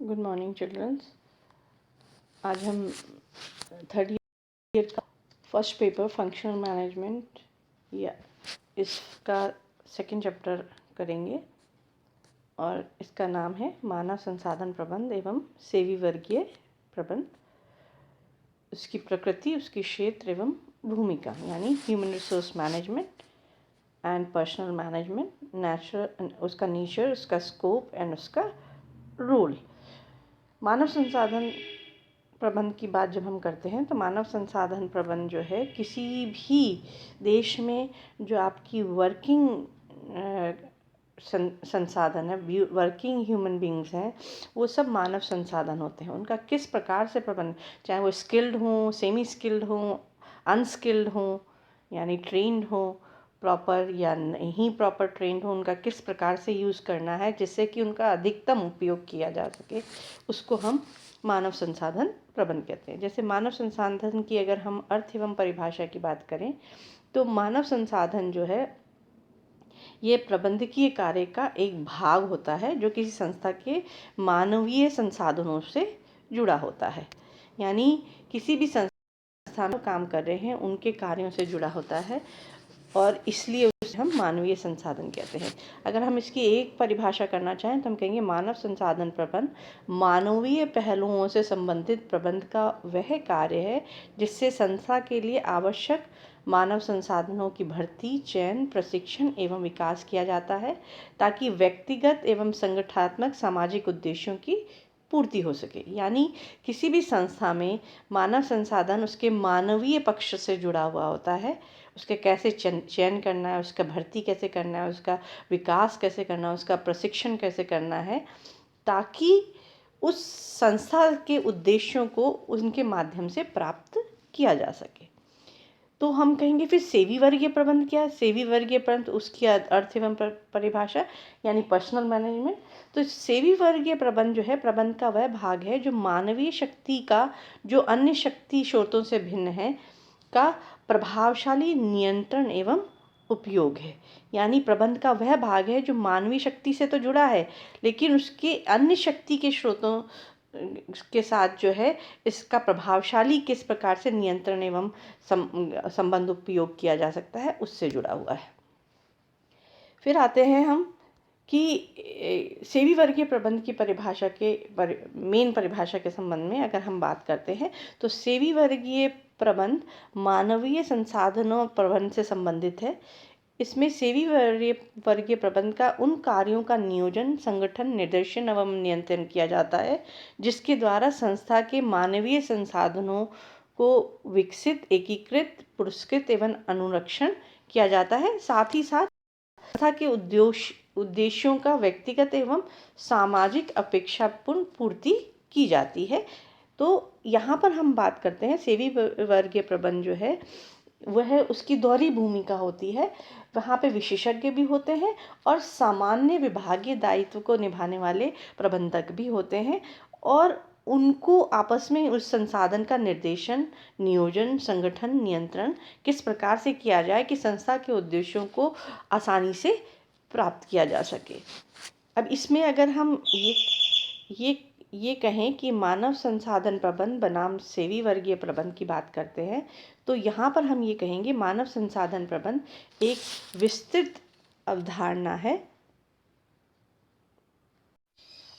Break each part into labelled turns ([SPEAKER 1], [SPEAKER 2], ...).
[SPEAKER 1] Good morning childrens. आज हम third year का फर्स्ट पेपर फंक्शनल मैनेजमेंट या इसका सेकंड चैप्टर करेंगे और इसका नाम है मानव संसाधन प्रबंध एवं सेवी वर्गीय प्रबंध। उसकी प्रकृति, उसकी क्षेत्र एवं भूमिका यानी human resource management and personal management, उसका नेचर, उसका स्कोप एंड उसका रोल। मानव संसाधन प्रबंध की बात जब हम करते हैं तो मानव संसाधन प्रबंध जो है किसी भी देश में जो आपकी वर्किंग संसाधन है, वर्किंग ह्यूमन बींग्स हैं, वो सब मानव संसाधन होते हैं। उनका किस प्रकार से प्रबंध, चाहे वो स्किल्ड हों, सेमी स्किल्ड हों, अनस्किल्ड हों, यानी ट्रेंड हो प्रॉपर या नहीं प्रॉपर ट्रेंड हो, उनका किस प्रकार से यूज़ करना है जिससे कि उनका अधिकतम उपयोग किया जा सके, उसको हम मानव संसाधन प्रबंध कहते हैं। जैसे मानव संसाधन की अगर हम अर्थ एवं परिभाषा की बात करें तो मानव संसाधन जो है ये प्रबंधकीय कार्य का एक भाग होता है जो किसी संस्था के मानवीय संसाधनों से जुड़ा होता है। यानी किसी भी संस्था में काम कर रहे हैं उनके कार्यों से जुड़ा होता है और इसलिए उसे हम मानवीय संसाधन कहते हैं। अगर हम इसकी एक परिभाषा करना चाहें तो हम कहेंगे मानव संसाधन प्रबंध मानवीय पहलुओं से संबंधित प्रबंध का वह कार्य है जिससे संस्था के लिए आवश्यक मानव संसाधनों की भर्ती, चयन, प्रशिक्षण एवं विकास किया जाता है ताकि व्यक्तिगत एवं संगठनात्मक सामाजिक उद्देश्यों की पूर्ति हो सके। यानी किसी भी संस्था में मानव संसाधन उसके मानवीय पक्ष से जुड़ा हुआ होता है। उसके कैसे चयन करना है, उसका भर्ती कैसे करना है, उसका विकास कैसे करना है, उसका प्रशिक्षण कैसे करना है, ताकि उस संस्था के उद्देश्यों को उनके माध्यम से प्राप्त किया जा सके। तो हम कहेंगे फिर सेवी वर्गीय प्रबंध क्या है? सेवी वर्गीय प्रबंध उसकी अर्थ एवं परिभाषा यानी पर्सनल मैनेजमेंट। तो सेवी वर्गीय प्रबंध जो है प्रबंध का वह भाग है जो मानवीय शक्ति का, जो अन्य शक्ति स्रोतों से भिन्न है, का प्रभावशाली नियंत्रण एवं उपयोग है। यानी प्रबंध का वह भाग है जो मानवीय शक्ति से तो जुड़ा है लेकिन उसके अन्य शक्ति के स्रोतों के साथ जो है इसका प्रभावशाली किस प्रकार से नियंत्रण एवं संबंध उपयोग किया जा सकता है उससे जुड़ा हुआ है। फिर आते हैं हम कि सेवी वर्गीय प्रबंध की परिभाषा के मेन परिभाषा के संबंध में अगर हम बात करते हैं तो सेवी वर्गीय प्रबंध मानवीय संसाधनों प्रबंध से संबंधित है। इसमें सेवी वर्गीय प्रबंध का उन कार्यों का नियोजन, संगठन, निर्देशन एवं नियंत्रण किया जाता है जिसके द्वारा संस्था के मानवीय संसाधनों को विकसित, एकीकृत, पुरस्कृत एवं अनुरक्षण किया जाता है। साथ ही साथ संस्था के उद्देश्यों का व्यक्तिगत एवं सामाजिक अपेक्षापूर्ण पूर्ति की जाती है। तो यहाँ पर हम बात करते हैं सेवी वर्गीय प्रबंध जो है वह उसकी दोहरी भूमिका होती है। वहाँ पे विशेषज्ञ भी होते हैं और सामान्य विभागीय दायित्व को निभाने वाले प्रबंधक भी होते हैं और उनको आपस में उस संसाधन का निर्देशन, नियोजन, संगठन, नियंत्रण किस प्रकार से किया जाए कि संस्था के उद्देश्यों को आसानी से प्राप्त किया जा सके। अब इसमें अगर हम ये कहें कि मानव संसाधन प्रबंध बनाम सेवी वर्गीय प्रबंध की बात करते हैं तो यहाँ पर हम ये कहेंगे मानव संसाधन प्रबंध एक विस्तृत अवधारणा है।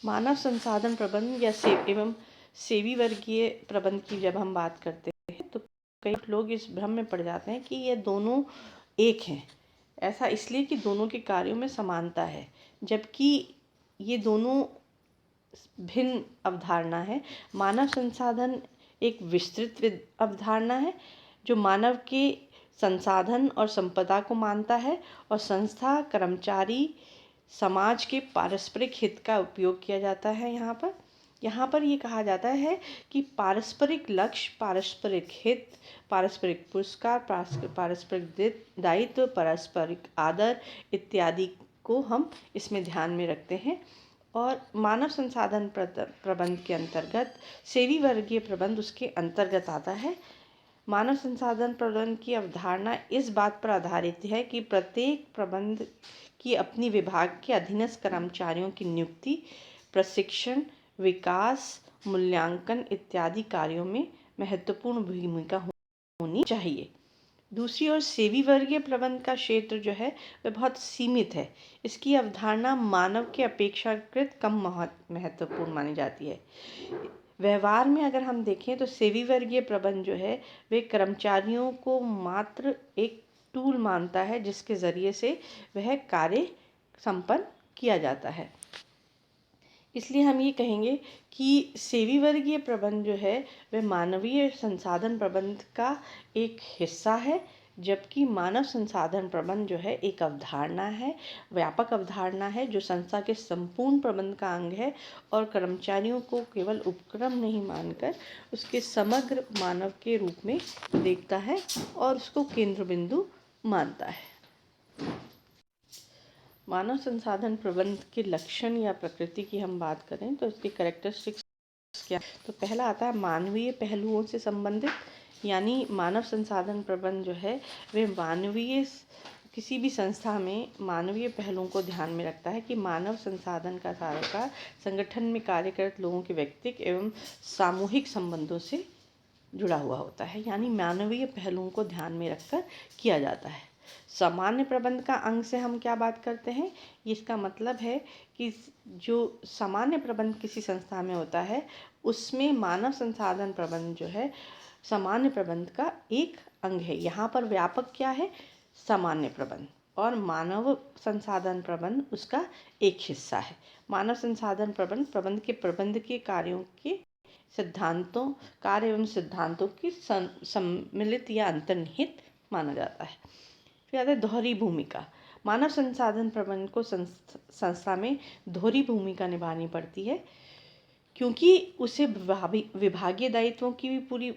[SPEAKER 1] मानव संसाधन प्रबंध या सेवी वर्गीय प्रबंध की जब हम बात करते हैं तो कई लोग इस भ्रम में पड़ जाते हैं कि ये दोनों एक हैं। ऐसा इसलिए कि दोनों के कार्यों में समानता है जबकि ये दोनों भिन्न अवधारणा है। मानव संसाधन एक विस्तृत अवधारणा है जो मानव के संसाधन और संपदा को मानता है और संस्था, कर्मचारी, समाज के पारस्परिक हित का उपयोग किया जाता है। यहाँ पर ये कहा जाता है कि पारस्परिक लक्ष्य, पारस्परिक हित, पारस्परिक पुरस्कार, पारस्परिक दायित्व, पारस्परिक आदर इत्यादि को हम इसमें ध्यान में रखते हैं। और मानव संसाधन प्रबंध के अंतर्गत सेवी वर्गीय प्रबंध उसके अंतर्गत आता है। मानव संसाधन प्रबंध की अवधारणा इस बात पर आधारित है कि प्रत्येक प्रबंध की अपनी विभाग के अधीनस्थ कर्मचारियों की नियुक्ति, प्रशिक्षण, विकास, मूल्यांकन इत्यादि कार्यों में महत्वपूर्ण भूमिका होनी चाहिए। दूसरी ओर सेवी वर्गीय प्रबंध का क्षेत्र जो है वह बहुत सीमित है। इसकी अवधारणा मानव के अपेक्षाकृत कम महत्वपूर्ण मानी जाती है। व्यवहार में अगर हम देखें तो सेवी वर्गीय प्रबंध जो है वे कर्मचारियों को मात्र एक टूल मानता है जिसके ज़रिए से वह कार्य संपन्न किया जाता है। इसलिए हम ये कहेंगे कि सेवी वर्गीय प्रबंध जो है वह मानवीय संसाधन प्रबंध का एक हिस्सा है, जबकि मानव संसाधन प्रबंध जो है एक अवधारणा है, व्यापक अवधारणा है जो संस्था के संपूर्ण प्रबंध का अंग है और कर्मचारियों को केवल उपक्रम नहीं मानकर उसके समग्र मानव के रूप में देखता है और उसको केंद्र बिंदु मानता है। मानव संसाधन प्रबंध के लक्षण या प्रकृति की हम बात करें तो इसके कैरेक्टरिस्टिक्स क्या, तो पहला आता है मानवीय पहलुओं से संबंधित, यानी मानव संसाधन प्रबंध जो है वे किसी भी संस्था में मानवीय पहलुओं को ध्यान में रखता है कि मानव संसाधन का सारोकार संगठन में कार्यरत लोगों के व्यक्तिगत एवं सामूहिक संबंधों से जुड़ा हुआ होता है, यानी मानवीय पहलुओं को ध्यान में रखकर किया जाता है। सामान्य प्रबंध का अंग से हम क्या बात करते हैं, इसका मतलब है कि जो सामान्य प्रबंध किसी संस्था में होता है उसमें मानव संसाधन प्रबंध जो है सामान्य प्रबंध का एक अंग है। यहाँ पर व्यापक क्या है, सामान्य प्रबंध, और मानव संसाधन प्रबंध उसका एक हिस्सा है। मानव संसाधन प्रबंध के प्रबंध के कार्यों के सिद्धांतों कार्य एवं सिद्धांतों की सम्मिलित या अंतर्निहित माना जाता है। फिर आता है दोहरी भूमिका। मानव संसाधन प्रबंध को संस्था में दोहरी भूमिका निभानी पड़ती है, क्योंकि उसे विभागीय दायित्वों की भी पूरी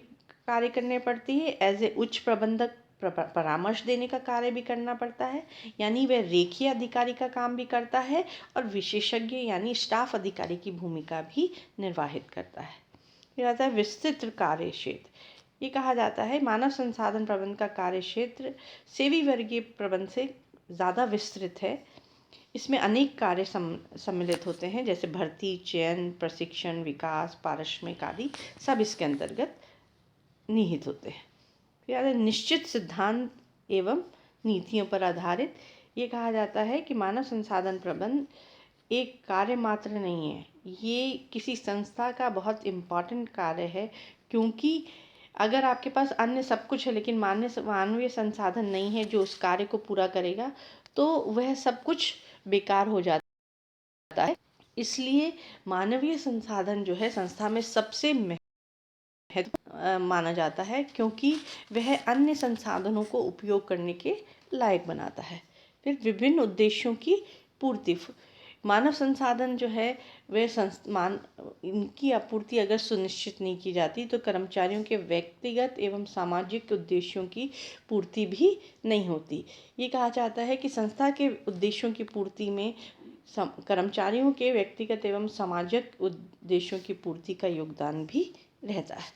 [SPEAKER 1] कार्य करने पड़ती है। एज ए उच्च प्रबंधक परामर्श देने का कार्य भी करना पड़ता है, यानी वह रेखीय अधिकारी का काम भी करता है और विशेषज्ञ यानी स्टाफ अधिकारी की भूमिका भी निर्वाहित करता है। फिर आता है विस्तृत कार्य क्षेत्र। ये कहा जाता है मानव संसाधन प्रबंध का कार्य क्षेत्र सेवी वर्गीय प्रबंध से ज़्यादा विस्तृत है। इसमें अनेक कार्य सम्मिलित होते हैं, जैसे भर्ती, चयन, प्रशिक्षण, विकास, पारिश्रमिक आदि सब इसके अंतर्गत निहित होते हैं। फिर आता है निश्चित सिद्धांत एवं नीतियों पर आधारित। ये कहा जाता है कि मानव संसाधन प्रबंध एक कार्य मात्र नहीं है, ये किसी संस्था का बहुत इम्पॉर्टेंट कार्य है, क्योंकि अगर आपके पास अन्य सब कुछ है लेकिन मानवीय संसाधन नहीं है जो उस कार्य को पूरा करेगा तो वह सब कुछ बेकार हो जाता है। इसलिए मानवीय संसाधन जो है संस्था में सबसे माना जाता है, क्योंकि वह अन्य संसाधनों को उपयोग करने के लायक बनाता है। फिर विभिन्न उद्देश्यों की पूर्ति। मानव संसाधन जो है वह इनकी आपूर्ति अगर सुनिश्चित नहीं की जाती तो कर्मचारियों के व्यक्तिगत एवं सामाजिक उद्देश्यों की पूर्ति भी नहीं होती। ये कहा जाता है कि संस्था के उद्देश्यों की पूर्ति में कर्मचारियों के व्यक्तिगत एवं सामाजिक उद्देश्यों की पूर्ति का योगदान भी रहता है।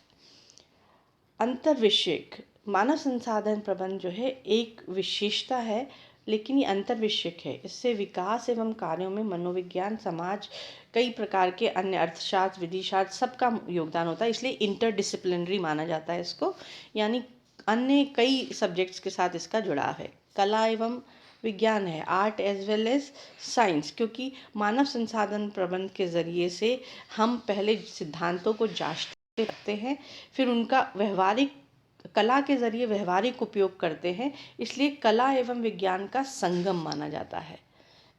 [SPEAKER 1] अंतर्विषयक मानव संसाधन प्रबंध जो है एक विशेषता है, लेकिन ये अंतर्विषयक है। इससे विकास एवं कार्यों में मनोविज्ञान, समाज, कई प्रकार के अन्य अर्थशास्त्र, विधिशास्त्र सबका योगदान होता है, इसलिए इंटरडिसिप्लिनरी माना जाता है इसको, यानी अन्य कई सब्जेक्ट्स के साथ इसका जुड़ाव है। कला एवं विज्ञान है, art as well as science, क्योंकि मानव संसाधन प्रबंध के ज़रिए से हम पहले सिद्धांतों को जांचते रखते हैं, फिर उनका कला के ज़रिए व्यवहारिक उपयोग करते हैं, इसलिए कला एवं विज्ञान का संगम माना जाता है।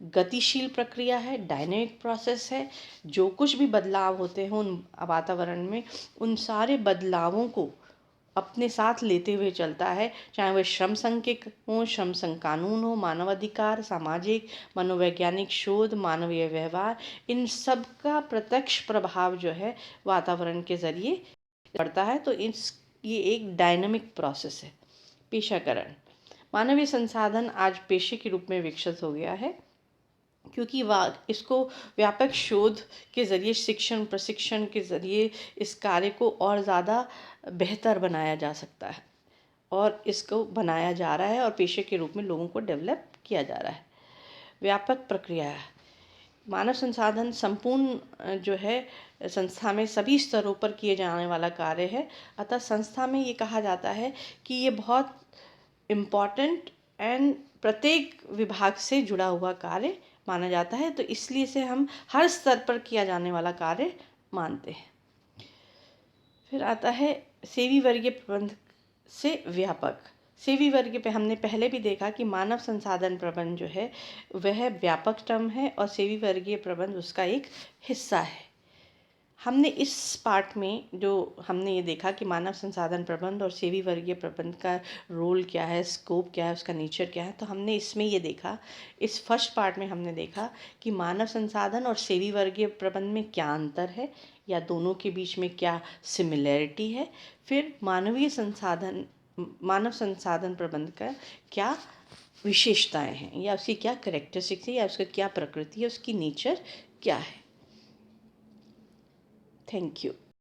[SPEAKER 1] गतिशील प्रक्रिया है, डायनेमिक प्रोसेस है, जो कुछ भी बदलाव होते हैं उन वातावरण में उन सारे बदलावों को अपने साथ लेते हुए चलता है, चाहे वह श्रम संघ के हों, श्रम संघ कानून हो, मानवाधिकार, सामाजिक, मनोवैज्ञानिक शोध, मानवीय व्यवहार, इन सब का प्रत्यक्ष प्रभाव जो है वातावरण के ज़रिए पड़ता है। तो ये एक डायनामिक प्रोसेस है। पेशाकरण मानवीय संसाधन आज पेशे के रूप में विकसित हो गया है, क्योंकि इसको व्यापक शोध के ज़रिए, शिक्षण प्रशिक्षण के ज़रिए इस कार्य को और ज़्यादा बेहतर बनाया जा सकता है और इसको बनाया जा रहा है और पेशे के रूप में लोगों को डेवलप किया जा रहा है। व्यापक प्रक्रिया मानव संसाधन संपूर्ण जो है संस्था में सभी स्तरों पर किए जाने वाला कार्य है। अतः संस्था में ये कहा जाता है कि ये बहुत इम्पॉर्टेंट एंड प्रत्येक विभाग से जुड़ा हुआ कार्य माना जाता है, तो इसलिए से हम हर स्तर पर किया जाने वाला कार्य मानते हैं। फिर आता है सेवी वर्गीय प्रबंध से व्यापक। सेवी वर्गीय पे हमने पहले भी देखा कि मानव संसाधन प्रबंध जो है वह व्यापक टर्म है और सेवी वर्गीय प्रबंध उसका एक हिस्सा है। हमने इस पार्ट में जो हमने ये देखा कि मानव संसाधन प्रबंध और सेवी वर्गीय प्रबंध का रोल क्या है, स्कोप क्या है, उसका नेचर क्या है, तो हमने इसमें ये देखा, इस फर्स्ट पार्ट में हमने देखा कि मानव संसाधन और सेवी वर्गीय प्रबंध में क्या अंतर है या दोनों के बीच में क्या सिमिलैरिटी है। फिर मानव संसाधन प्रबंध का क्या विशेषताएं हैं या उसकी क्या करेक्टरिस्टिक्स है या उसका क्या प्रकृति है, उसकी नेचर क्या है। Thank you.